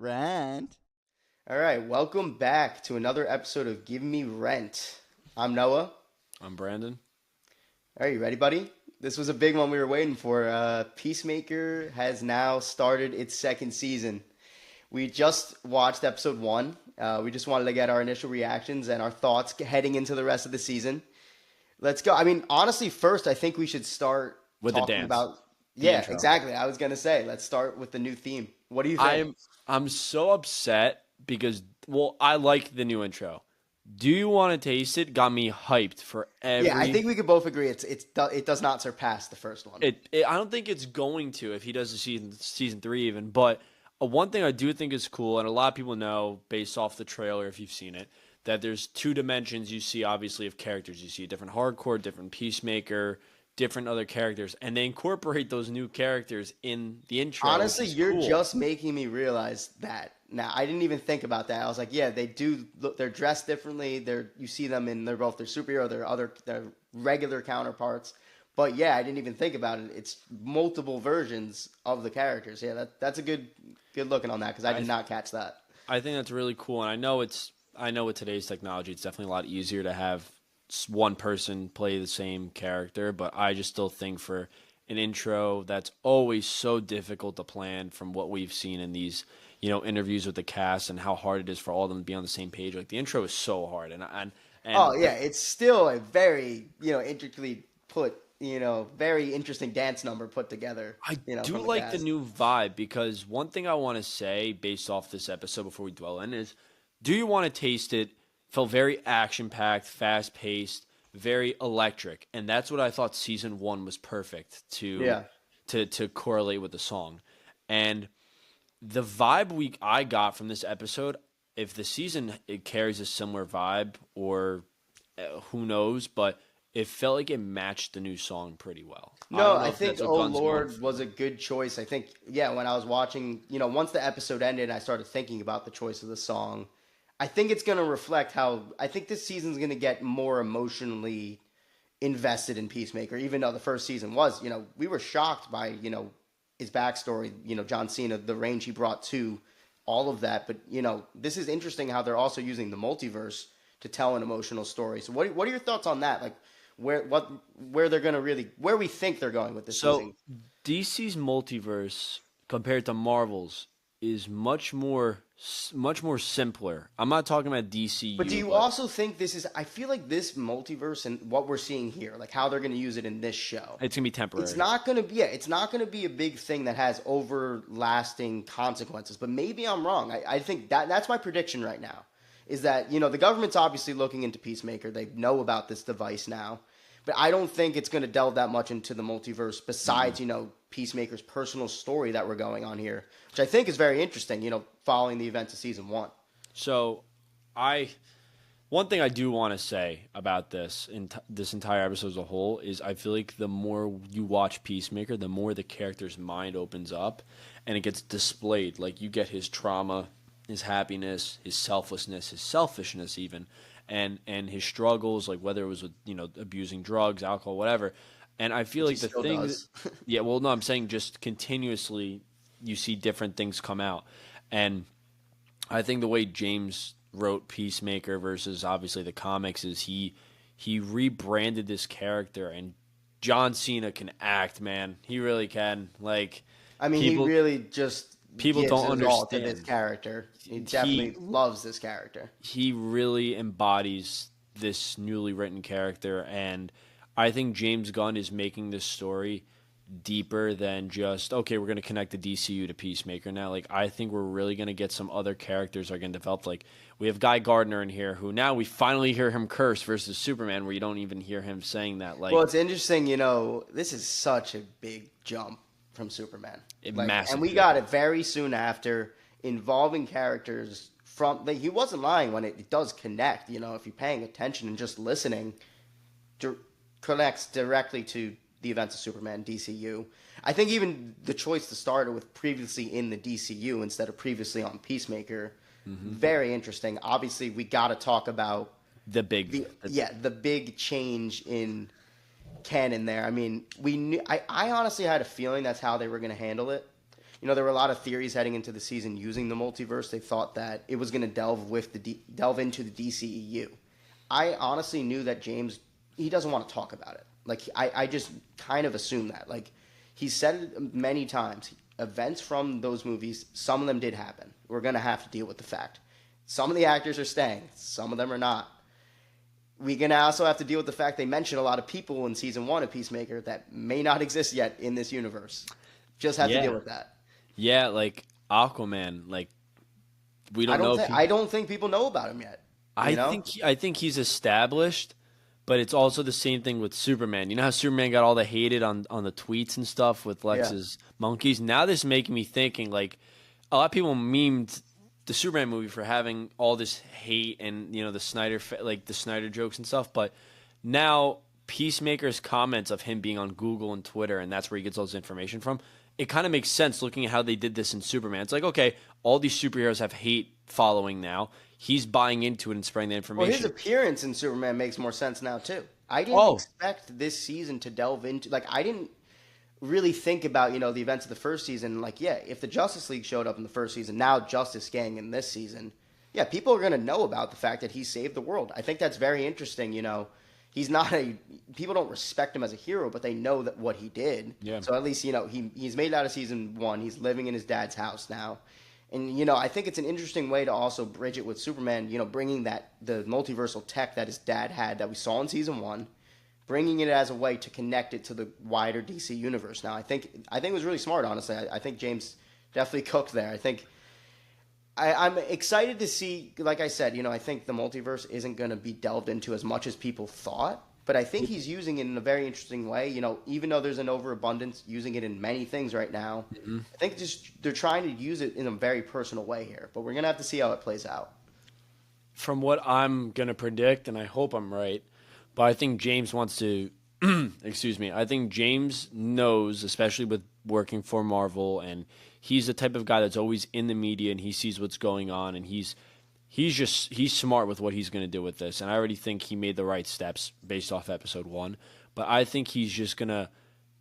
Rand. All right, welcome back to another episode of Give Me Rent. I'm Noah. I'm Brandon. Are you ready, buddy? This was a big one we were waiting for. Peacemaker has now started its second season. We just watched episode one. We just wanted to get our initial reactions and our thoughts heading into the rest of the season. Let's go. I mean, honestly, first, I think we should start With the talking dance, about. the Yeah, intro. exactly. I was going to say, let's start with the new theme. What do you think? I'm I'm so upset because I like the new intro. Do you want to taste it? Got me hyped for Yeah, I every think we could both agree it does not surpass the first one. I don't think it's going to if he does the season 3 even, but one thing I do think is cool and a lot of people know based off the trailer if you've seen it that there's two dimensions you see obviously of characters. You see a different hardcore, different peacemaker, different other characters and they incorporate those new characters in the intro, which Honestly, is you're cool. just making me realize that. Now, I didn't even think about that. I was like, yeah, they do look, they're dressed differently. You see them in they're both their superhero, their regular counterparts. But yeah, I didn't even think about it. It's multiple versions of the characters. Yeah, that's a good looking on that because I I did not catch that. I think that's really cool, and I know with today's technology, it's definitely a lot easier to have one person play the same character. But I just still think for an intro that's always so difficult to plan from what we've seen in these interviews with the cast and how hard it is for all of them to be on the same page. Like the intro is so hard, Oh and yeah, it's still a very intricately put very interesting dance number put together I do from the like the cast. new vibe because one thing I want to say based off this episode before we dwell in is, do you want to taste it? Felt very action packed, fast paced, very electric, and that's what I thought season 1 was perfect Yeah. to correlate with the song, and the vibe I got from this episode. If the season it carries a similar vibe, or who knows, but it felt like it matched the new song pretty well. I No, don't know I if think that's what Oh Guns going Lord for. was a good choice. I think, yeah, when I was watching, once the episode ended, I started thinking about the choice of the song. I think it's going to reflect how I think this season's going to get more emotionally invested in Peacemaker, even though the first season was, we were shocked by, his backstory, John Cena, the range he brought to all of that. But, this is interesting how they're also using the multiverse to tell an emotional story. So what are your thoughts on that? Like, where they're gonna really where we think they're going with this So season. DC's multiverse compared to Marvel's is much more simpler. I'm not talking about But do DCU, you but also think this is? I feel like this multiverse and what we're seeing here, like how they're gonna use it in this show, it's gonna be it's temporary. not gonna be it's not gonna be a big thing that has overlasting consequences. But maybe I'm wrong. I think that's my prediction right now. Is that the government's obviously looking into Peacemaker. They know about this device now. But I don't think it's going to delve that much into the multiverse besides, Peacemaker's personal story that we're going on here, which I think is very interesting, following the events of season one. So I one thing I do want to say about this entire episode as a whole is I feel like the more you watch Peacemaker, the more the character's mind opens up and it gets displayed. Like you get his trauma, his happiness, his selflessness, his selfishness even, and his struggles, like whether it was with, abusing drugs, alcohol, whatever. And I feel Which he like the still thing does. yeah, well no, I'm saying just continuously you see different things come out. And I think the way James wrote Peacemaker versus obviously the comics is he rebranded this character, and John Cena can act, man. He really can. Like I mean, he people really just people gives don't his all to this understand. character. He He definitely loves this character. he really embodies this newly written character, and I think James Gunn is making this story deeper than just okay, we're going to connect the DCU to Peacemaker now. Like I think we're really going to get some other characters are going to develop. Like we have Guy Gardner in here, who now we finally hear him curse versus Superman, where you don't even hear him saying that. Well, Like it's interesting, this is such a big jump from Superman. a Like, and massive we jump. got it very soon after involving characters from. Like, he wasn't lying when it does connect. If you're paying attention and just listening, dir- connects directly to the events of Superman DCU. I think even the choice to start it with previously in the DCU instead of previously on Peacemaker, very interesting. Obviously, we got to talk about The big, the big change in canon there. I mean, we knew. I honestly had a feeling that's how they were going to handle it there were a lot of theories heading into the season using the multiverse. They thought that it was going to delve into the DCEU. I honestly knew that James, he doesn't want to talk about it. Like I just kind of assumed that. Like he said it many times. Events from those movies, some of them did happen. We're gonna have to deal with the fact. Some of the actors are staying, some of them are not. We're gonna also have to deal with the fact they mentioned a lot of people in season one of Peacemaker that may not exist yet in this universe. Just have to deal Yeah. with that. Yeah, like Aquaman, like we don't know if I don't think people know about him yet. You know? I think he's established, but it's also the same thing with Superman. You know how Superman got all the hated on the tweets and stuff with Yeah. Lex's monkeys? Now this is making me thinking like a lot of people memed the Superman movie for having all this hate and the like the Snyder jokes and stuff, but now Peacemaker's comments of him being on Google and Twitter and that's where he gets all his information from. It kind of makes sense looking at how they did this in Superman. It's like, okay, all these superheroes have hate following now. He's buying into it and spreading the Well, his information. appearance in Superman makes more sense now too. I didn't Oh, expect this season to delve into I didn't really think about the events of the first season. Like, yeah, if the Justice League showed up in the first season, now Justice Gang in this season, yeah, people are gonna know about the fact that he saved the world. I think that's very interesting. He's not a people don't respect him as a hero, but they know that what he did. yeah. So at least he's made it out of season one. He's living in his dad's house now. And I think it's an interesting way to also bridge it with Superman. Bringing the multiversal tech that his dad had that we saw in season one, bringing it as a way to connect it to the wider DC universe. Now, I think it was really smart. Honestly, I think James definitely cooked there. I think I'm excited to see. Like I said, I think the multiverse isn't going to be delved into as much as people thought. But I think he's using it in a very interesting way. Even though there's an overabundance, using it in many things right now. Mhm. I think just they're trying to use it in a very personal way here. But we're gonna have to see how it plays out. From what I'm gonna predict, and I hope I'm right, but I think James wants to. Excuse me. I think James knows, especially with working for Marvel, and he's the type of guy that's always in the media and he sees what's going on, and he's smart with what he's going to do with this. And I already think he made the right steps based off episode one. But I think he's just going to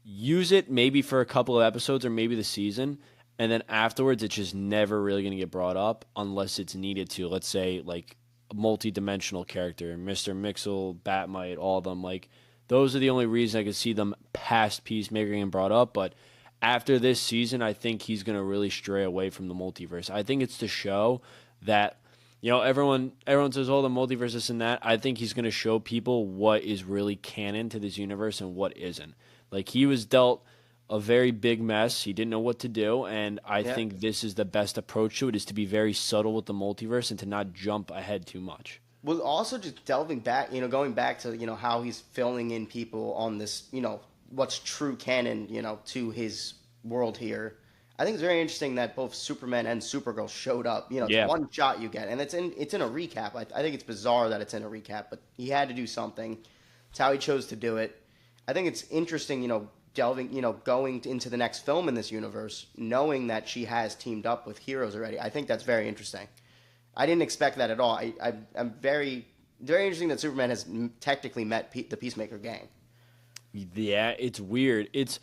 use it maybe for a couple of episodes or maybe the season. And then afterwards, it's just never really going to get brought up unless it's needed to. Let's say, like, a multi-dimensional character, Mr. Mixel, Batmite, all of them. Like, those are the only reasons I could see them past Peacemaker getting brought up. But after this season, I think he's going to really stray away from the multiverse. I think it's to show that everyone says, "Oh, the multiverse is in that." I think he's going to show people what is really canon to this universe and what isn't. Like he was dealt a very big mess. He didn't know what to do, and I Yeah. think this is the best approach to it: is to be very subtle with the multiverse and to not jump ahead too much. Well, also just delving back, going back to how he's filling in people on this, what's true canon, to his world here. I think it's very interesting that both Superman and Supergirl showed up. It's Yeah, one shot you get, and it's in a recap. I think it's bizarre that it's in a recap, but he had to do something. It's how he chose to do it. I think it's interesting, delving, going into the next film in this universe, knowing that she has teamed up with heroes already. I think that's very interesting. I didn't expect that at all. I'm very interesting that Superman has technically met the Peacemaker gang. yeah, it's weird. It's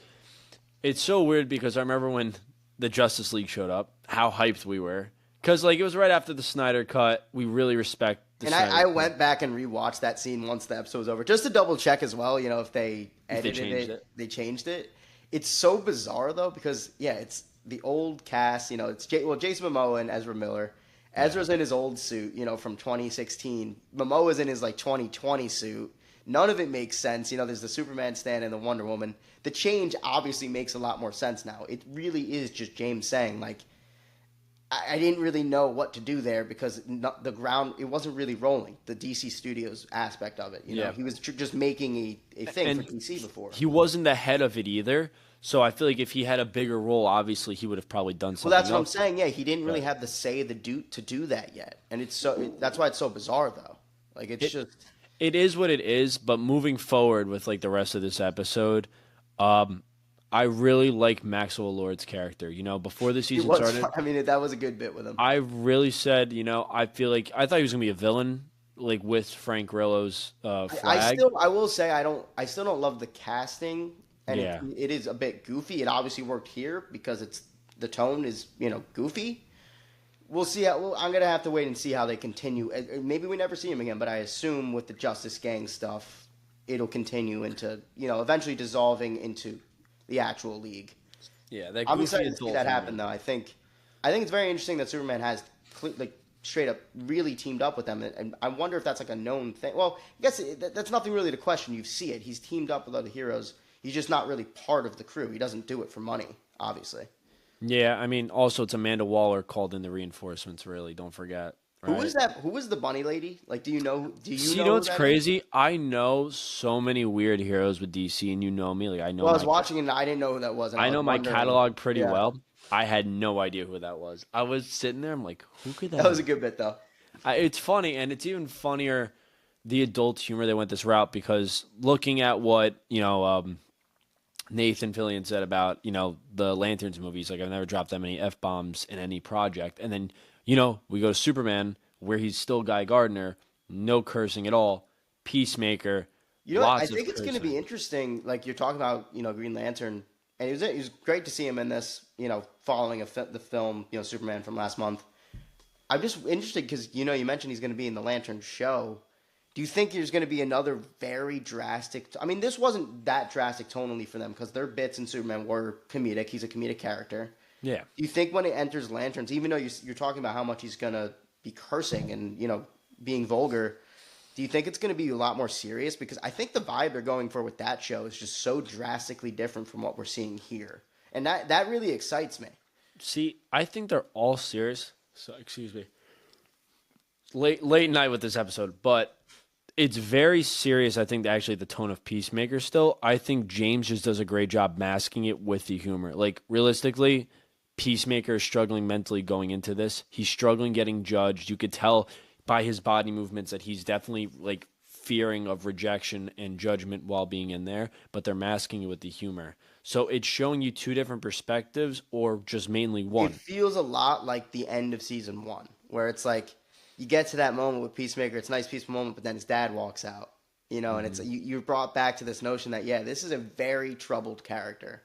so weird because I remember when the Justice League showed up, how hyped we were. Because like it was right after the Snyder cut. We really respect the And Snyder I cut. went back and rewatched that scene once the episode was over, just to double check as well. If they If they edited changed it, it. they changed it. It's so bizarre though because it's the old cast. It's Jason Momoa and Ezra Miller. Ezra's in his old suit, from 2016. Momoa's in his 2020 suit. None of it makes sense. There's the Superman stand and the Wonder Woman. The change obviously makes a lot more sense now. It really is just James saying I didn't really know what to do there because the ground it wasn't really rolling. The DC Studios aspect of it, Yeah. he was just making a thing And for DC before. he wasn't the head of it either. So I feel like if he had a bigger role, obviously he would have probably done Well, something that's what I'm else. saying. Yeah, he didn't really Right. have the say the do to do that yet, and that's why it's so bizarre though. It's It, just it is what it is, but moving forward with like the rest of this episode, um, I really like Maxwell Lord's character. Before the it season was. started, I mean, that was a good bit with him. I really said, I feel like I thought he was gonna be a villain, like with Frank Grillo's flag. I will say I still don't love the casting, and Yeah. it is a bit goofy. It obviously worked here because it's the tone is goofy. We'll see. I'm gonna have to wait and see how they continue. Maybe we never see him again, but I assume with the Justice Gang stuff, it'll continue into eventually dissolving into the actual league. Yeah, that I'm goofy excited to see adult that humor. happen, though. I think it's very interesting that Superman has like straight up really teamed up with them, and I wonder if that's like a known thing. Well, I guess that's nothing really to question. You see it. He's teamed up with other heroes. He's just not really part of the crew. He doesn't do it for money, obviously. Yeah, I mean, also it's Amanda Waller called in the reinforcements. Really, don't forget, Who is right? that? Who is the bunny lady? Like, do you know? Do you See, you know know who what's that is? crazy? I know so many weird heroes with DC, and you know me. Like, Well, I was watching and I didn't know who that was, and I I was know my wondering. catalog pretty Yeah, well. I had no idea who that was. I was sitting there. I'm like, who could that that was a have? good bit though. It's funny, and it's even funnier the adult humor they went this route because looking at what Nathan Fillion said about the Lanterns movies, like I've never dropped that many f bombs in any project, and then we go to Superman where he's still Guy Gardner, no cursing at all. Peacemaker, You know what? I lots of think it's going to be cursing. interesting. Like you're talking about, Green Lantern, and it was great to see him in this. Following the film, Superman from last month. I'm just interested because you mentioned he's going to be in the Lantern show. Do you think there's going to be another very drastic? I mean, this wasn't that drastic tonally for them because their bits in Superman were comedic. He's a comedic character. Yeah. Do you think when it enters Lanterns, even though you're talking about how much he's going to be cursing and being vulgar, do you think it's going to be a lot more serious? Because I think the vibe they're going for with that show is just so drastically different from what we're seeing here, and that really excites me. See, I think they're all serious. So excuse me. Late night with this episode, but it's very serious. I think actually the tone of Peacemaker still. I think James just does a great job masking it with the humor. Like realistically, Peacemaker is struggling mentally going into this. He's struggling getting judged. You could tell by his body movements that he's definitely like fearing of rejection and judgment while being in there, but they're masking it with the humor. So it's showing you two different perspectives or just mainly It one. feels a lot like the end of season one, where it's like you get to that moment with Peacemaker. It's a nice peaceful moment, but then his dad walks out, and it's you're brought back to this notion that this is a very troubled character.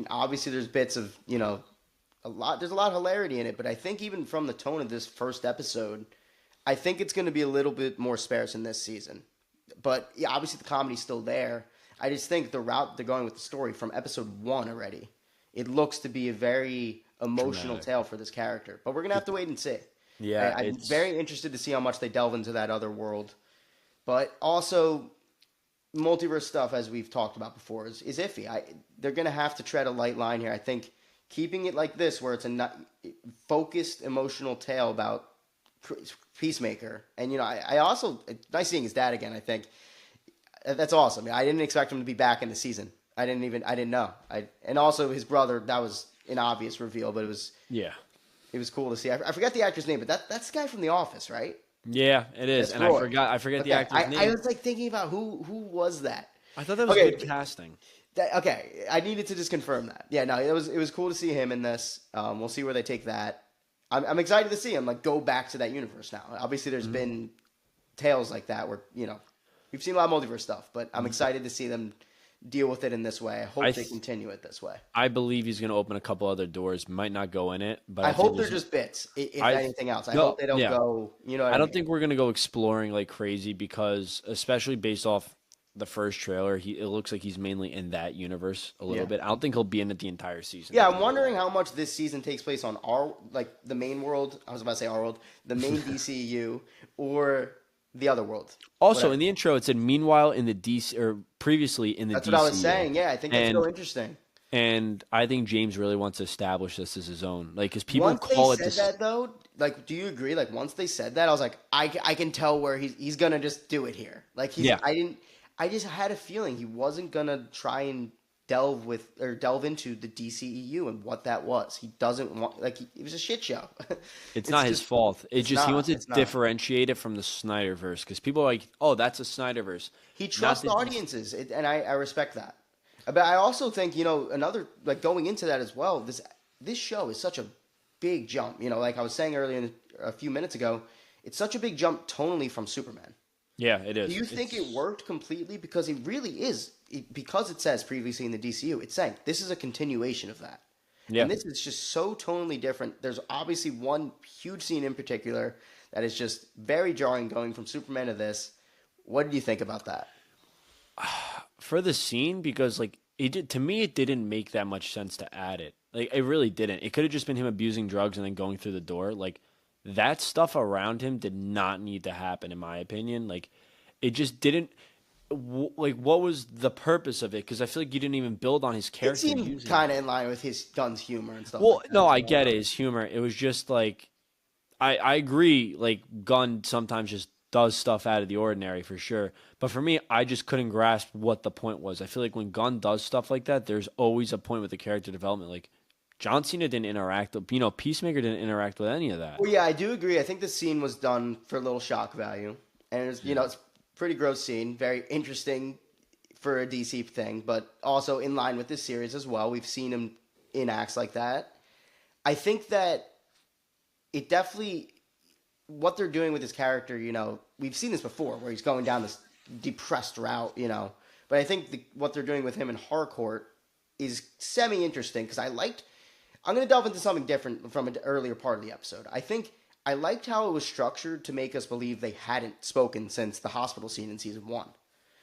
Obviously, there's bits of a lot. There's a lot of hilarity in it, but I think even from the tone of this first episode, I think it's going to be a little bit more sparse in this season. But yeah, obviously the comedy's still there. I just think the route they're going with the story from episode one already, it looks to be a very emotional Dramatic. tale for this character. But we're gonna have to wait and see. Yeah, I'm it's very interested to see how much they delve into that other world. But also, multiverse stuff, as we've talked about before, is iffy. They're gonna have to tread a light line here. I think keeping it like this, where it's a focused emotional tale about Peacemaker, and I also nice seeing his dad again. I think that's awesome. I didn't expect him to be back in the season. I didn't know. And also his brother. That was an obvious reveal, but yeah. it was cool to see. I forget the actor's name, but that's the guy from The Office, right? Yeah, it is. That's And Roy. I forget the Okay, actor's I name. was like thinking about who was that. I thought that was Okay, good casting. okay. I needed to just confirm that. Yeah, no, it was cool to see him in this. We'll see where they take that. I'm excited to see him like go back to that universe now. Obviously, there's been tales like that where we've seen a lot of multiverse stuff, but I'm excited to see them deal with it in this way. I I hope they th- continue it this way. I believe he's going to open a couple other doors. Might not go in it, but I I think hope they're there's just bits, if I anything else. I no hope they don't yeah. go. You know what I I don't mean? think we're going to go exploring like crazy because especially based off the first trailer, it looks like he's mainly in that universe a little Yeah. bit. I don't think he'll be in it the entire season. Yeah, I'm wondering how much this season takes place on our the main world. I was about to say our world, the main DCU, or the other world. Also, Whatever. in the intro, it said meanwhile in the DC or previously in the That's what I was DCU. saying. Yeah, I think that's so And interesting. and I think James really wants to establish this as his own. Like cuz people Once they call it said this that though, like, do you agree? Like, once they said that, I was like, I can tell where he's gonna just do it here. Like, yeah. I just had a feeling he wasn't gonna try and delve into the DCEU and what that was. He doesn't want it was a shit show. It's It's not his just fault. It it's just he not. wants to It's not. differentiate it from the Snyderverse because people are like, "Oh, that's a Snyderverse." He Not trusts the DC. audiences, and I respect that. But I also think another like going into that as well. This show is such a big jump. Like I was saying earlier a few minutes ago, it's such a big jump tonally from Superman. Yeah, it Do is. you think it worked completely? Because it says previously in the DCU, it's saying this is a continuation of that. Yeah. And this is just so tonally different. There's obviously one huge scene in particular that is just very jarring going from Superman to this. What do you think about that? For the scene, because like it did, to me it didn't make that much sense to add it. Like it really didn't. It could have just been him abusing drugs and then going through the door. Like that stuff around him did not need to happen in my opinion. Like it just didn't like what was the purpose of it? Because I feel like you didn't even build on his It character seemed using kind it. of in line with his Gunn's humor and stuff Well, like that no, as I well. get it, his humor. It was just like I agree. Like Gunn sometimes just does stuff out of the ordinary for sure. But for me, I just couldn't grasp what the point was. I feel like when Gunn does stuff like that, there's always a point with the character development. Like John Cena didn't interact with, Peacemaker didn't interact with any of that. Well, yeah, I do agree. I think the scene was done for a little shock value, and it's pretty gross scene, very interesting for a DC thing, but also in line with this series as well. We've seen him in acts like that. I think that it definitely what they're doing with his character. We've seen this before, where he's going down this depressed route. But I think what they're doing with him in Harcourt is semi interesting because I liked I'm going to delve into something different from an earlier part of the episode. I think I liked how it was structured to make us believe they hadn't spoken since the hospital scene in season one.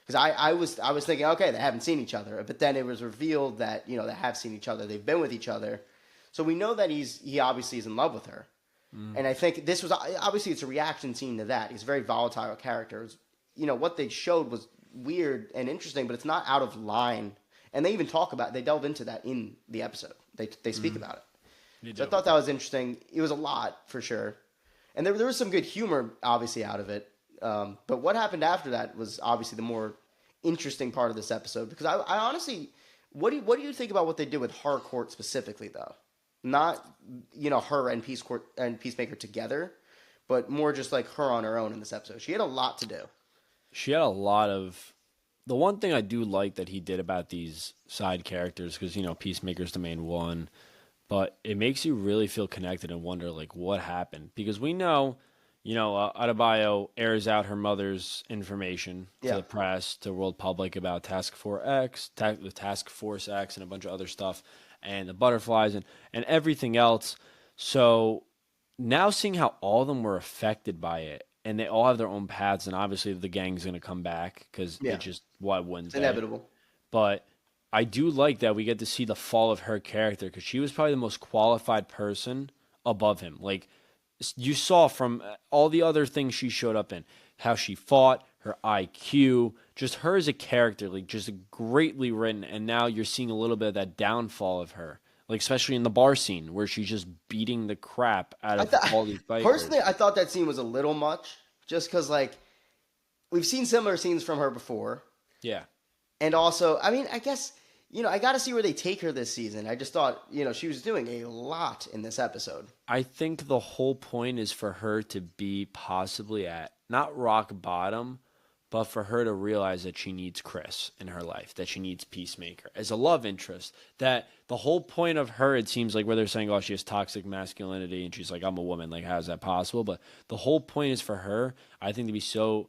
Because I was thinking, okay, they haven't seen each other, but then it was revealed that they have seen each other, they've been with each other, so we know that he obviously is in love with her, and I think this was obviously it's a reaction scene to that. He's a very volatile character. What they showed was weird and interesting, but it's not out of line. And they delve into that in the episode. They speak about it. You So I do. thought that was interesting. It was a lot for sure, and there was some good humor obviously out of it. But what happened after that was obviously the more interesting part of this episode because I honestly, what do you think about what they did with Harcourt specifically though? Not her and Peacemaker together, but more just like her on her own in this episode. She had a lot to do. She had a lot of. The one thing I do like that he did about these side characters, because, Peacemaker's the main one, but it makes you really feel connected and wonder, like, what happened. Because we know, Adebayo airs out her mother's information to Yeah, the press, to world public about the Task Force X, and a bunch of other stuff, and the butterflies and everything else. So now seeing how all of them were affected by it, and they all have their own paths, and obviously the gang's going to come back because it yeah, just, why wouldn't it's they? inevitable. But I do like that we get to see the fall of her character because she was probably the most qualified person above him. Like you saw from all the other things she showed up in, how she fought, her IQ, just her as a character, like just greatly written. And now you're seeing a little bit of that downfall of her, like especially in the bar scene where she's just beating the crap out I of thought all these personally, bikers. I thought that scene was a little much, just because like we've seen similar scenes from her before, Yeah. and also, I mean, I guess I got to see where they take her this season. I just thought she was doing a lot in this episode. I think the whole point is for her to be possibly at not rock bottom, but for her to realize that she needs Chris in her life, that she needs Peacemaker as a love interest. That the whole point of her, it seems like, where they're saying, oh, she has toxic masculinity and she's like, I'm a woman. Like, how is that possible? But the whole point is for her, I think, to be so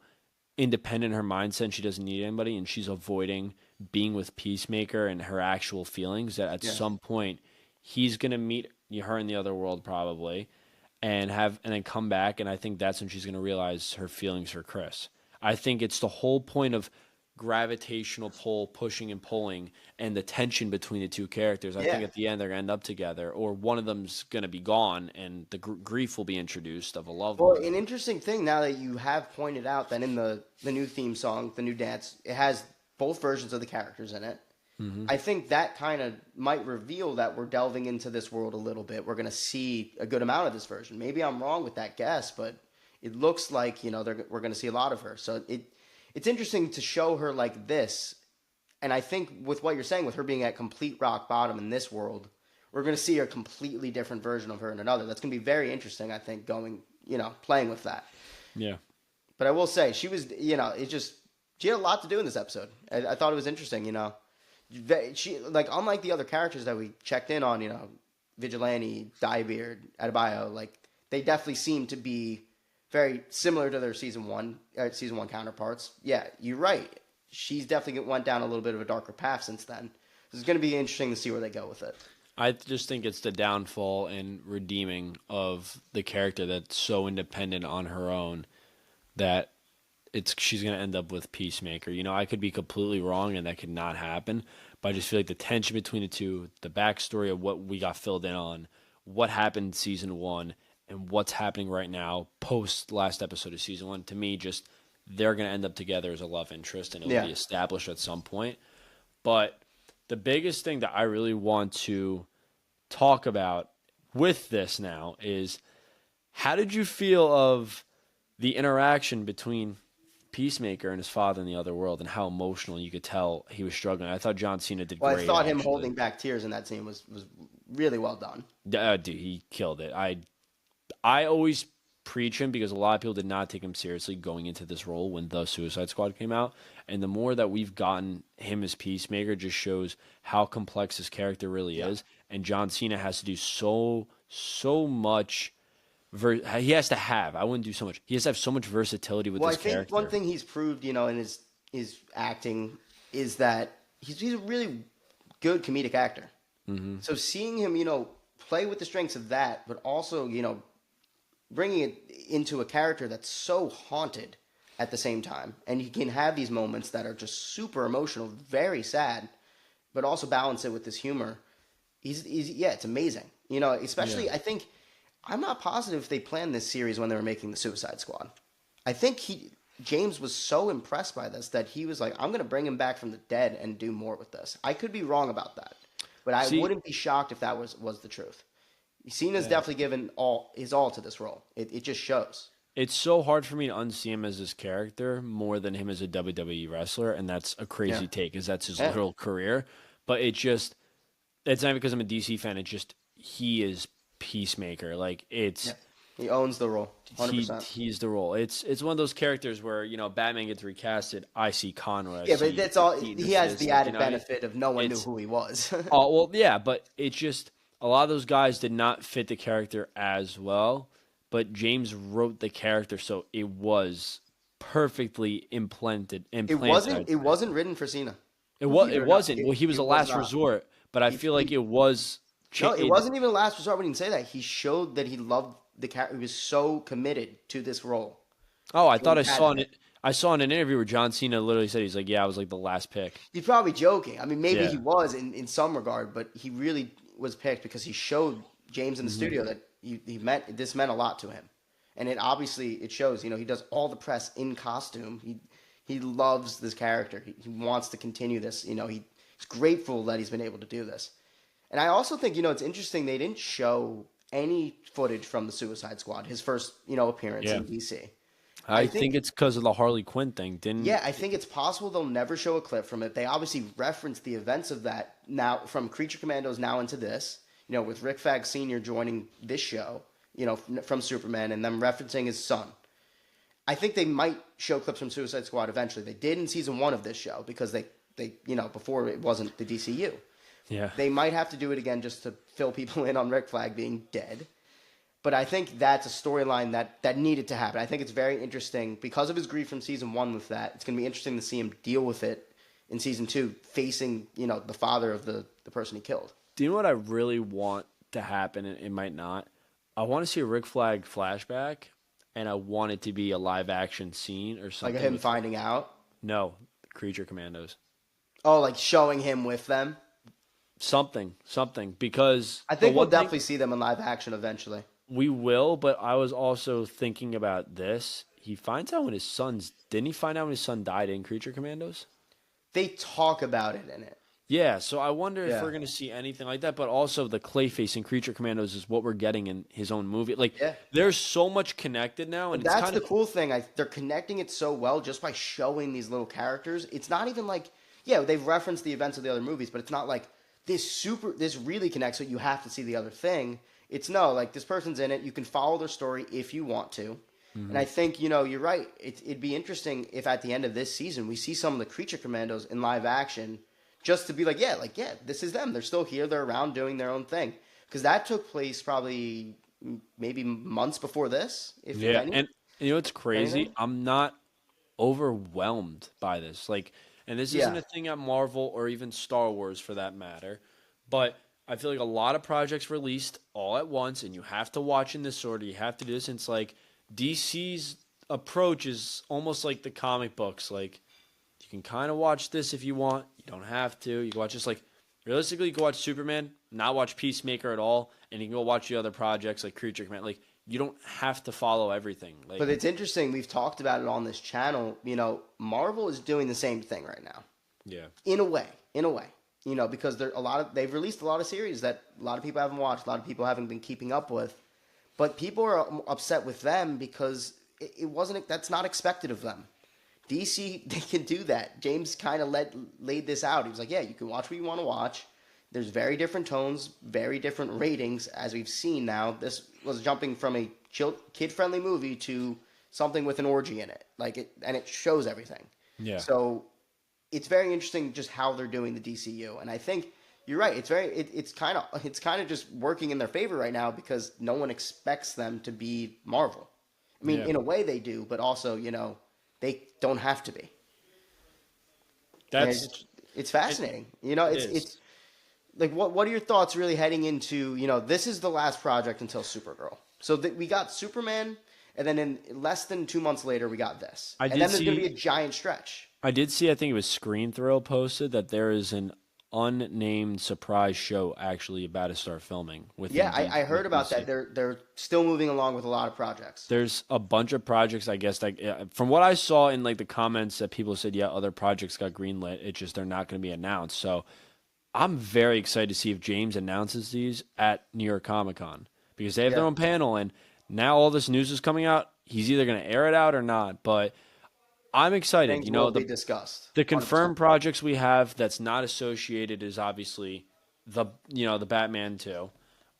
independent in her mindset and she doesn't need anybody and she's avoiding being with Peacemaker and her actual feelings that at Yeah, some point he's gonna meet her in the other world probably and then come back, and I think that's when she's gonna realize her feelings for Chris. I think it's the whole point of gravitational pull, pushing and pulling, and the tension between the two characters. I think yeah. at the end they're gonna end up together, or one of them's gonna be gone, and the grief will be introduced of a loved Well, one. an interesting thing now that you have pointed out that in the new theme song, the new dance, it has both versions of the characters in it. Hmm. I think that kind of might reveal that we're delving into this world a little bit. We're going to see a good amount of this version. Maybe I'm wrong with that guess, but it looks like we're going to see a lot of her. So it's interesting to show her like this. And I think with what you're saying, with her being at complete rock bottom in this world, we're going to see a completely different version of her in another. That's going to be very interesting. I think playing with that. Yeah. But I will say she was, she had a lot to do in this episode. I thought it was interesting. She like unlike the other characters that we checked in on, Vigilante, Diebeard, Adebayo, like they definitely seem to be very similar to their season one counterparts. Yeah, you're right. She's definitely went down a little bit of a darker path since then. It's going to be interesting to see where they go with it. I just think it's the downfall and redeeming of the character that's so independent on her own that it's she's gonna end up with Peacemaker. You know, I could be completely wrong and that could not happen, but I just feel like the tension between the two, the backstory of what we got filled in on, what happened in season one, and what's happening right now post last episode of season one, to me, just they're gonna end up together as a love interest and it'll Yeah. be established at some point. But the biggest thing that I really want to talk about with this now is how did you feel of the interaction between Peacemaker and his father in the other world and how emotional you could tell he was struggling? I thought John Cena did Well, I great, thought him actually. holding back tears in that scene was really well done. Dude, he killed it. I always preach him because a lot of people did not take him seriously going into this role when the Suicide Squad came out. And the more that we've gotten him as Peacemaker just shows how complex his character really Yeah. is. And John Cena has to do so much. He has to have. I wouldn't do so much. He has to have so much versatility with Well, I this think one character. thing he's proved, in his acting is that he's a really good comedic actor. So seeing him, play with the strengths of that, but also, bringing it into a character that's so haunted at the same time, and he can have these moments that are just super emotional, very sad, but also balance it with this humor. He's yeah, it's amazing. Yeah. Especially I think I'm not positive if they planned this series when they were making the Suicide Squad. I think James was so impressed by this that he was like, I'm going to bring him back from the dead and do more with this. I could be wrong about that, but I See, wouldn't be shocked if that was the truth. Cena's yeah. definitely given all to this role. It just shows. It's so hard for me to unsee him as this character more than him as a WWE wrestler, and that's a Yeah, crazy take, because that's his yeah, literal career. But it's not because I'm a DC fan. It's just he is Peacemaker. Like yeah. it's He owns the role, 100%. he's the role. It's one of those characters where Batman gets recasted. I see Conroy. I Yeah, but see that's all. Keaton He as has this. the Like added benefit of no one knew it's who he was. oh well, yeah, but it's just a lot of those guys did not fit the character as well. But James wrote the character so it was perfectly It implanted. wasn't. I'd It say. wasn't written for Cena. It Believe it or not, wasn't. Well, he was a it was last not. resort, but I He, feel like he it was. No, it It, wasn't even a last resort. I wouldn't even say that. He showed that he loved the character. He was so committed to this role. oh, I thought James I had saw to. it. I saw in an interview where John Cena literally said he's like, "Yeah, I was like the last pick." He's probably joking. I mean, maybe he Yeah. was in some regard, but he really was picked because he showed James in the hmm studio that he meant this meant a lot to him, and it shows. He does all the press in costume. He loves this character. He wants to continue this. He's grateful that he's been able to do this. And I also think, it's interesting they didn't show any footage from the Suicide Squad, his first, appearance Yeah. in DC. I I think think, it's because of the Harley Quinn thing. Didn't yeah, I think it's possible they'll never show a clip from it. They obviously reference the events of that now from Creature Commandos now into this, with Rick Flag Sr. joining this show, from Superman and them referencing his son. I think they might show clips from Suicide Squad eventually. They did in season one of this show because they before it wasn't the DCU. yeah. They might have to do it again just to fill people in on Rick Flag being dead. But I think that's a storyline that needed to happen. I think it's very interesting because of his grief from season one with that. It's going to be interesting to see him deal with it in season two, facing, the father of the person he killed. Do you know what I really want to happen? And it might not. I want to see a Rick Flag flashback, and I want it to be a live action scene or Like something him with finding out. no Creature Commandos. Oh, like showing him with them. Something. Because I the think we'll one thing definitely see them in live action eventually. we will, but I was also thinking about this. He finds out when his son's. Didn't he find out when his son died in Creature Commandos? They talk about it in it. Yeah, so I wonder if Yeah. we're going to see anything like that. But also, the Clayface in Creature Commandos is what we're getting in his own movie. Like, Yeah. there's so much connected now, and But it's that's kind the of. cool thing. They're connecting it so well just by showing these little characters. It's not even like, yeah, they've referenced the events of the other movies, but it's not like this really connects, so you have to see the other thing. It's no, like this person's in it. You can follow their story if you want to. And I think, you're right. It'd be interesting if at the end of this season we see some of the Creature Commandos in live action just to be like, this is them. They're still here. They're around doing their own thing. Because that took place probably maybe months before this, if Yeah, any. and you know what's crazy? Anything? I'm not overwhelmed by this. Like, and this isn't Yeah. a thing at Marvel or even Star Wars for that matter. But I feel like a lot of projects released all at once, and you have to watch in this order. You have to do this. And it's like DC's approach is almost like the comic books. Like you can kind of watch this if you want. You don't have to. You can watch just like realistically, you can watch Superman, not watch Peacemaker at all, and you can go watch the other projects like Creature Command. Like you don't have to follow everything. Like But it's interesting. We've talked about it on this channel. Marvel is doing the same thing right now. yeah, In a way, because they've released a lot of series that a lot of people haven't watched, a lot of people haven't been keeping up with, but people are upset with them because it wasn't. That's not expected of them. DC, they can do that. James kind of laid this out. He was like, yeah, you can watch what you want to watch. There's very different tones, very different ratings, as we've seen now. This was jumping from a kid-friendly movie to something with an orgy in it, and it shows everything. yeah. So it's very interesting just how they're doing the DCU, and I think you're right. It's kind of just working in their favor right now because no one expects them to be Marvel. I mean, Yeah. in a way they do, but also they don't have to be. And That's it's fascinating. it is. It's like what are your thoughts really heading into this is the last project until Supergirl. So we got Superman, and then in less than 2 months later we got this, I and did then there's going to see- be a giant stretch. I did see. I think it was Screen Thrill posted that there is an unnamed surprise show actually about to start filming. Yeah, I heard about that. They're still moving along with a lot of projects. There's a bunch of projects, I guess, from what I saw in like the comments that people said, yeah, other projects got greenlit. It's just they're not going to be announced. So I'm very excited to see if James announces these at New York Comic Con because they have their Yeah. own panel, and now all this news is coming out. He's either going to air it out or not. But I'm excited. Things will be discussed. The 100%. confirmed projects we have that's not associated is obviously the Batman 2.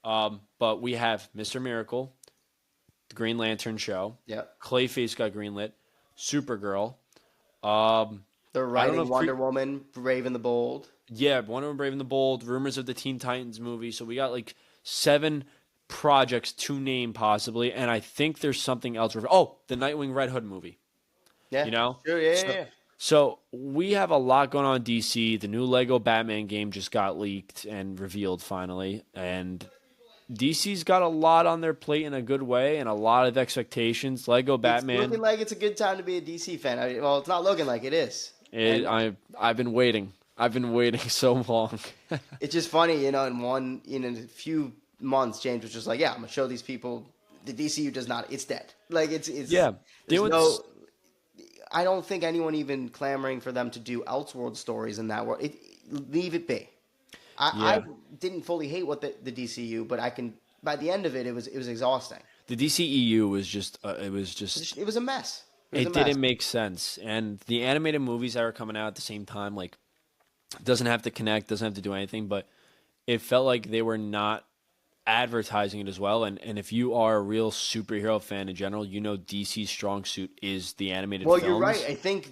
But we have Mr. Miracle, the Green Lantern show. Yeah. Clayface got greenlit. Supergirl. They're I don't know writing if Wonder Woman, Brave and the Bold. Yeah, Wonder Woman Brave and the Bold. Rumors of the Teen Titans movie. So we got like 7 projects to name possibly, and I think there's something else. Oh, the Nightwing Red Hood movie. Yeah. Sure, Yeah. So we have a lot going on in DC. The new Lego Batman game just got leaked and revealed finally. And DC's got a lot on their plate in a good way and a lot of expectations. Lego It's Batman. looking like it's a good time to be a DC fan. Well, it's not looking like it is. I've been waiting. I've been waiting so long. It's just funny, in a few months, James was just like, yeah, I'm going to show these people the DCU does not, it's dead. Like, it's Yeah. there's I don't think anyone even clamoring for them to do Elseworld stories in that world. Leave it be. I didn't fully hate the DCU, but by the end of it, it was exhausting. The DCEU was just It was a mess. it didn't make sense. And the animated movies that were coming out at the same time, like, doesn't have to connect, doesn't have to do anything, but it felt like they were not advertising it as well. And if you are a real superhero fan in general, DC's strong suit is the animated films. You're right. I think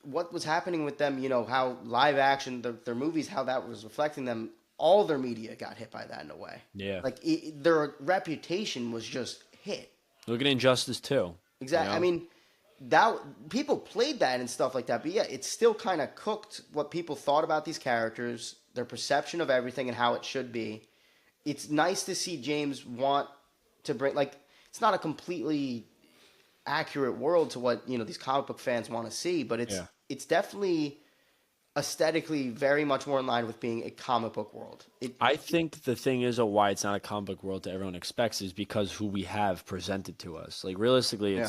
what was happening with them, how live action, their movies, how that was reflecting them, all their media got hit by that in a way. Yeah. Like, their reputation was just hit. Look at Injustice too. Exactly. I mean, that people played that and stuff like that, but yeah, it still kind of cooked what people thought about these characters, their perception of everything and how it should be. It's nice to see James want to bring, like, it's not a completely accurate world to what these comic book fans want to see, but it's definitely aesthetically very much more in line with being a comic book world. I think the thing is why it's not a comic book world that everyone expects is because who we have presented to us. Like, realistically,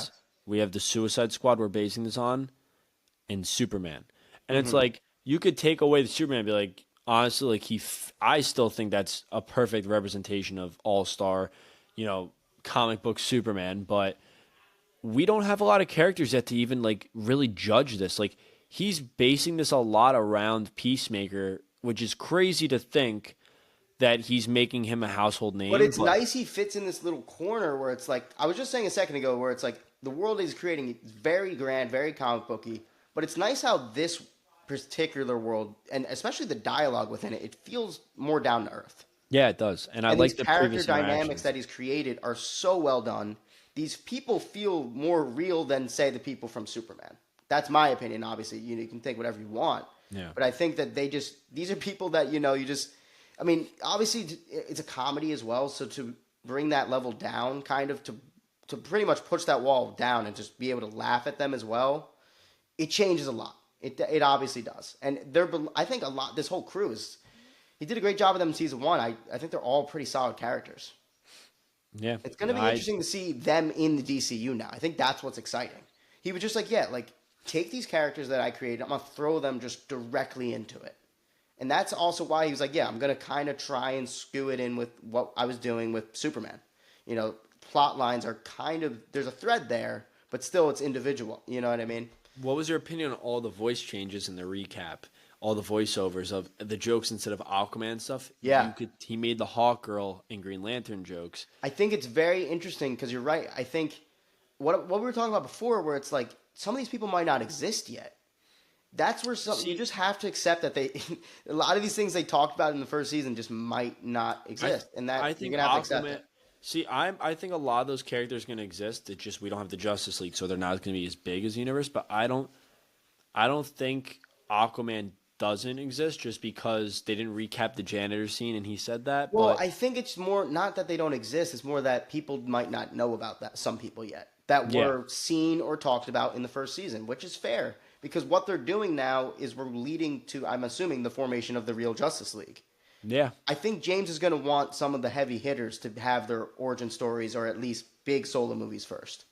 we have the Suicide Squad we're basing this on and Superman. And it's like, you could take away the Superman and be like, honestly, like I still think that's a perfect representation of all-star, comic book Superman, but we don't have a lot of characters yet to even like really judge this. Like, he's basing this a lot around Peacemaker, which is crazy to think that he's making him a household name. But it's nice he fits in this little corner where it's like, I was just saying a second ago, where it's like the world he's creating is very grand, very comic booky, but it's nice how this particular world, and especially the dialogue within it, it feels more down to earth. Yeah, it does. And I like these the character previous dynamics that he's created are so well done. These people feel more real than, say, the people from Superman. That's my opinion. Obviously, you can think whatever you want. Yeah. But I think that these are people that I mean, obviously it's a comedy as well, so to bring that level down, kind of to pretty much push that wall down and just be able to laugh at them as well, it changes a lot. It obviously does, and I think a lot. This whole crew is he did a great job of them in season one. I think they're all pretty solid characters. Yeah, It's going to be I interesting to see them in the DCU now. I think that's what's exciting. He was just like, yeah, like take these characters that I created, I'm gonna throw them just directly into it. And that's also why he was like, yeah, I'm going to kind of try and skew it in with what I was doing with Superman. You know, plot lines are kind of, there's a thread there, but still it's individual. You know what I mean? What was your opinion on all the voice changes in the recap? All the voiceovers of the jokes instead of Aquaman stuff. Yeah. He made the Hawk Girl and Green Lantern jokes. I think it's very interesting because you're right. I think what we were talking about before, where it's like some of these people might not exist yet. That's where you just have to accept that they a lot of these things they talked about in the first season just might not exist, and that I you're think gonna have to accept Aquaman. it. See, I think a lot of those characters are going to exist. It's just we don't have the Justice League, so they're not going to be as big as the universe. But I don't think Aquaman doesn't exist just because they didn't recap the janitor scene and he said that. Well, But I think it's more not that they don't exist; it's more that people might not know about that. Some people yet that yeah, were seen or talked about in the first season, which is fair because what they're doing now is we're leading to, I'm assuming, the formation of the real Justice League. yeah, I think James is going to want some of the heavy hitters to have their origin stories or at least big solo movies first,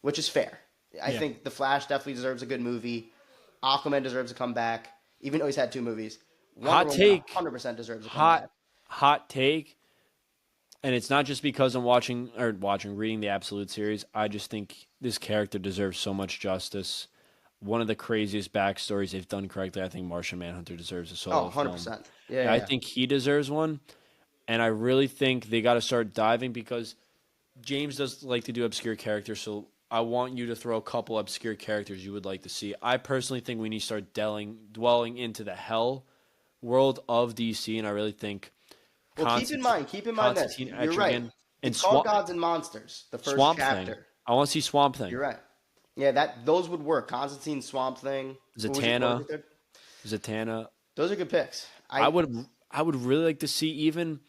which is fair. I yeah. think The Flash definitely deserves a good movie. Aquaman deserves a comeback, even though he's had two movies. Wonder Hot Woman take, 100% deserves a hot comeback. hot take. And it's not just because I'm reading the Absolute series. I just think this character deserves so much justice. One of the craziest backstories they've done correctly. I think Martian Manhunter deserves a Oh, solo film. 100%. Yeah, I yeah. think he deserves one. And I really think they got to start diving because James does like to do obscure characters. So I want you to throw a couple obscure characters you would like to see. I personally think we need to start dwelling into the hell world of DC. And I really think Well, Constantine, keep in mind this. Constantine You're right. Etrigan and It's called Gods and Monsters, the first Swamp Thing. chapter. I want to see Swamp Thing. You're right. Yeah, those would work. Constantine, Swamp Thing. What was Zatanna. your third? Zatanna. Those are good picks. I would I would really like to see even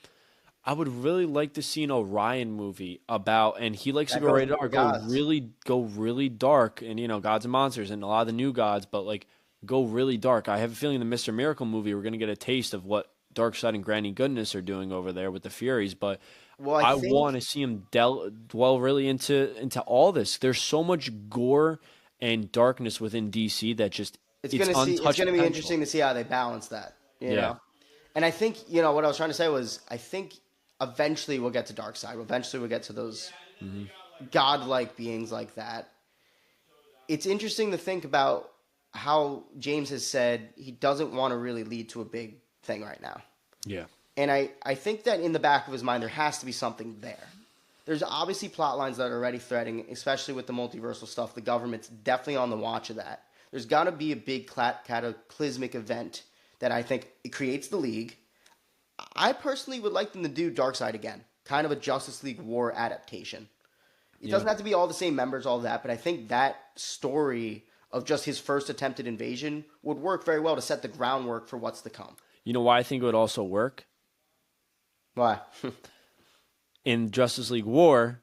I would really like to see an Orion movie about, and he likes to That go goes rated more R, gods. go really dark, and gods and monsters and a lot of the new gods, but like go really dark. I have a feeling the Mister Miracle movie we're gonna get a taste of what Darkseid and Granny Goodness are doing over there with the Furies, but Well, I I think want to see him dwell really into all this. There's so much gore and darkness within DC that just it's it's untapped gonna be potential. interesting to see how they balance that. You Yeah, know, and I think what I was trying to say was I think eventually we'll get to Darkseid. Eventually we'll get to those godlike beings like that. It's interesting to think about how James has said he doesn't want to really lead to a big thing right now. yeah, And I think that in the back of his mind, there has to be something there. There's obviously plot lines that are already threading, especially with the multiversal stuff. The government's definitely on the watch of that. There's got to be a big cataclysmic event that I think it creates the League. I personally would like them to do Darkseid again, kind of a Justice League War adaptation. It yeah. doesn't have to be all the same members, all that, but I think that story of just his first attempted invasion would work very well to set the groundwork for what's to come. You know why I think it would also work? Why? In Justice League War,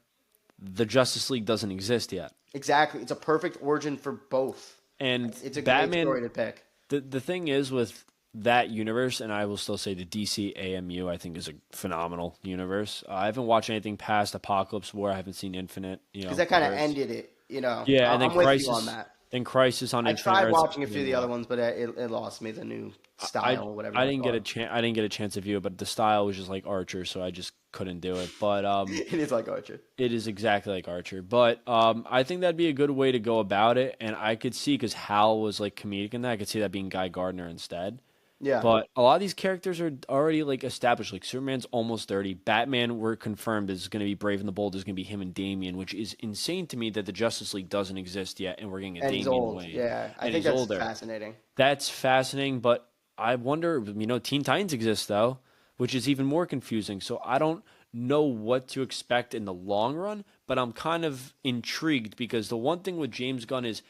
the Justice League doesn't exist yet. Exactly. It's a perfect origin for both. And It's a great Batman, story to pick. the thing is with that universe, and I will still say the DC AMU, I think is a phenomenal universe. I haven't watched anything past Apocalypse War. I haven't seen Infinite. Because that kind of Earths. ended it, Yeah, and then I'm with Crisis. you on that. Then Crisis on I Infinite tried Earths watching a few of the didn't other work. ones, but it lost me the new I style, whatever. I you didn't wanna get a call chance. I didn't get a chance to view it, but the style was just like Archer, so I just couldn't do it. But it. It is like Archer. it is exactly like Archer. But I think that'd be a good way to go about it, and I could see because Hal was like comedic in that. I could see that being Guy Gardner instead. Yeah. But a lot of these characters are already like established. Like Superman's almost 30. Batman, we're confirmed is going to be Brave and the Bold. Is going to be him and Damian, which is insane to me that the Justice League doesn't exist yet, and we're getting a And he's Damian old. Wayne. Yeah. I And think he's that's older. fascinating. That's fascinating, but I wonder. Teen Titans exist though, which is even more confusing. So I don't know what to expect in the long run, but I'm kind of intrigued because the one thing with James Gunn is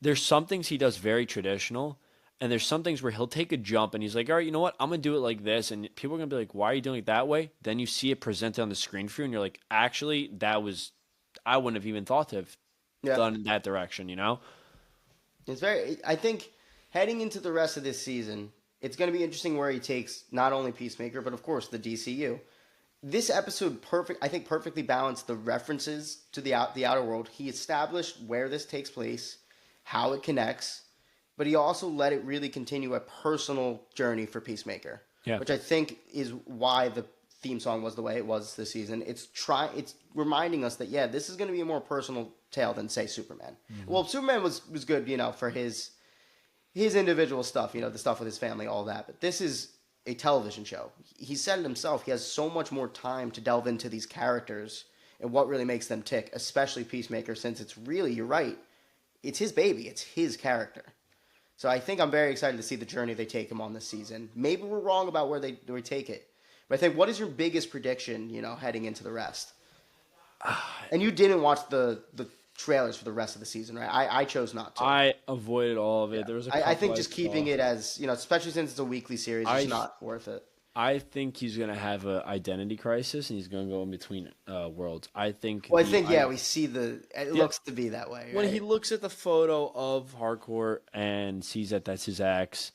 there's some things he does very traditional, And there's some things where he'll take a jump and he's like, all right, you know what? I'm gonna do it like this, and people are gonna be like, why are you doing it that way? Then you see it presented on the screen for you, and you're like, actually, that was I wouldn't have even thought to have Yeah. done in that direction, you know? It's very. I think heading into the rest of this season, it's going to be interesting where he takes not only Peacemaker but of course the DCU. This episode I think perfectly balanced the references to the outer world. He established where this takes place, how it connects, but he also let it really continue a personal journey for Peacemaker, Yeah. which I think is why the theme song was the way it was this season. It's reminding us that yeah, this is going to be a more personal tale than say Superman. Well, Superman was good, for his individual stuff, the stuff with his family, all that. But this is a television show. He said it himself. He has so much more time to delve into these characters and what really makes them tick, especially Peacemaker, since it's really, you're right, it's his baby. It's his character. So I think I'm very excited to see the journey they take him on this season. Maybe we're wrong about where they take it. But I think, what is your biggest prediction, heading into the rest? And you didn't watch the trailers for the rest of the season, right? I chose not to. I avoided all of it. Yeah. There was a I couple think just keeping it as, especially since it's a weekly series, I it's not worth it. I think he's gonna have an identity crisis, and he's gonna go in between worlds. I think. Well, I think, yeah, we see it Yeah. looks to be that way, When right? he looks at the photo of Hardcore and sees that that's his ex,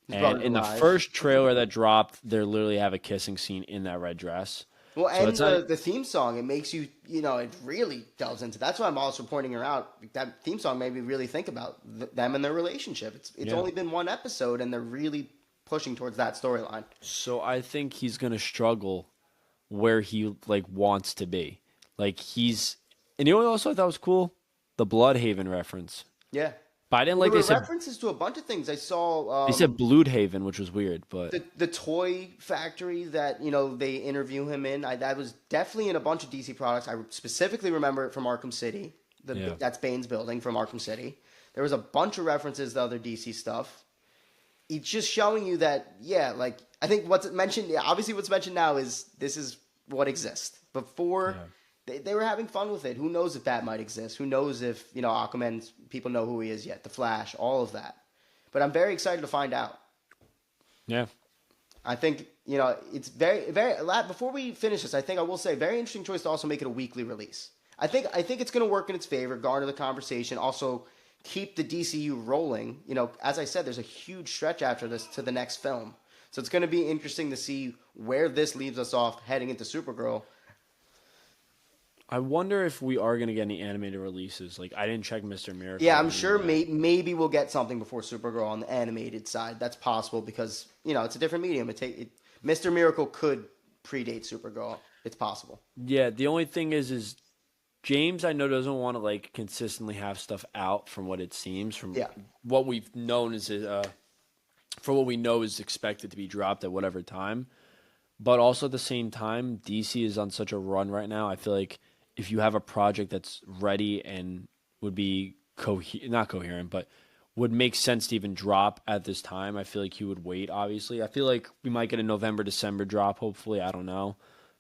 His and brother's in the alive. first trailer that dropped, they literally have a kissing scene in that red dress. Well, So and it's not. the theme song, it makes you, it really delves into. That's why I'm also pointing her out. That theme song made me really think about them and their relationship. It's Yeah. only been one episode, and they're really pushing towards that storyline. So I think he's gonna struggle where he like wants to be. Like he's, and you know what also I thought was cool? The Bloodhaven reference. Yeah. But I didn't Well, like there were references to a bunch of things. I saw they said Bloodhaven, which was weird, but the toy factory that they interview him in. That was definitely in a bunch of DC products. I specifically remember it from Arkham City. Yeah. That's Bane's building from Arkham City. There was a bunch of references to other DC stuff. It's just showing you that, yeah, like I think what's mentioned, obviously what's mentioned now is this is what exists. Before, they were having fun with it. Who knows if that might exist? Who knows if Aquaman, people know who he is yet? The Flash, all of that. But I'm very excited to find out. yeah. I think it's very very. Before we finish this, I think I will say very interesting choice to also make it a weekly release. I think it's going to work in its favor, garner the conversation, also keep the DCU rolling. As I said, there's a huge stretch after this to the next film, so it's going to be interesting to see where this leaves us off heading into Supergirl. I wonder if we are gonna get any animated releases. Like I didn't check Mr. Miracle. Yeah, I'm sure maybe we'll get something before Supergirl on the animated side. That's possible because it's a different medium. Mr. Miracle could predate Supergirl. It's possible. Yeah, the only thing is James I know doesn't want to like consistently have stuff out from what it seems from Yeah. what we've known is for what we know is expected to be dropped at whatever time. But also at the same time, DC is on such a run right now. I feel like if you have a project that's ready and would be not coherent, but would make sense to even drop at this time, I feel like you would wait, obviously. I feel like we might get a November, December drop, hopefully. I don't know.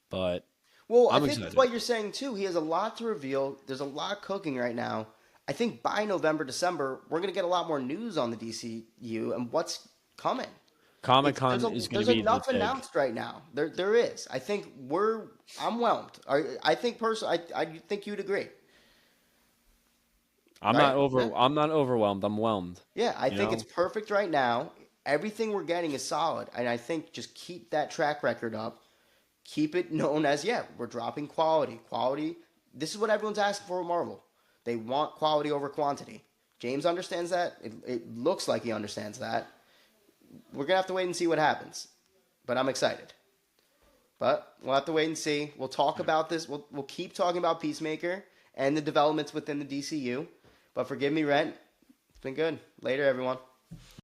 But Well, I I'm think that's excited. what you're saying too. He has a lot to reveal. There's a lot cooking right now. I think by November, December, we're going to get a lot more news on the DCU and what's coming. Comic Con There's, is going there's to be enough the big. announced right now. There is. I think I'm whelmed. I think personally, I think you'd agree. Right? Yeah. I'm not overwhelmed. I'm whelmed. Yeah, I You think know? it's perfect right now. Everything we're getting is solid, and I think just keep that track record up. Keep it known as we're dropping quality. Quality. This is what everyone's asking for with Marvel. They want quality over quantity. James understands that. It looks like he understands that. We're gonna have to wait and see what happens, but I'm excited. But we'll have to wait and see. We'll talk about this. We'll keep talking about Peacemaker and the developments within the DCU. But forgive me, Rent. It's been good. Later, everyone.